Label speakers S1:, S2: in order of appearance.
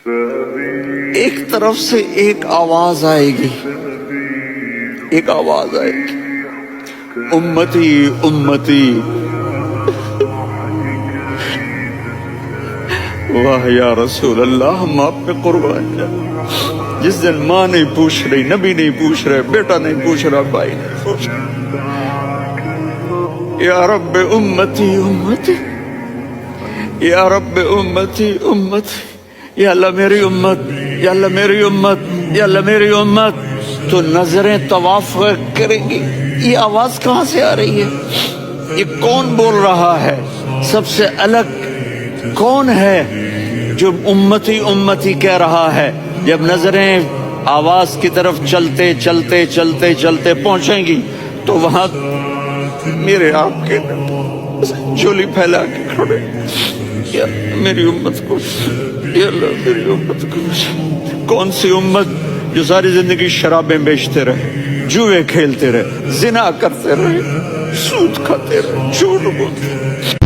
S1: ایک طرف سے ایک آواز آئے گی، ایک آواز آئے گی، امتی امتی۔ واہ یا رسول اللہ، ہم آپ پہ قربان جائیں۔ جس دن ماں نہیں پوچھ رہی، نبی نہیں پوچھ رہے، بیٹا نہیں پوچھ رہا، بھائی نہیں پوچھ رہا، یا رب امتی امتی، یا رب امتی امتی، یا اللہ میری امت، یا اللہ میری امت، یا اللہ میری امت۔ تو نظریں طواف کریں گی، یہ آواز کہاں سے آ رہی ہے؟ یہ کون بول رہا ہے؟ سب سے الگ کون ہے جو امتی امتی کہہ رہا ہے؟ جب نظریں آواز کی طرف چلتے چلتے چلتے چلتے پہنچیں گی تو وہاں میرے آپ کے جھولی پھیلا کے کھڑے، یا میری امت کو، یا اللہ میری امت کو۔ کون سی امت جو ساری زندگی شرابیں بیچتے رہے، جوئے کھیلتے رہے، زنا کرتے رہے، سود کھاتے رہے، جھوٹ بولتے رہے۔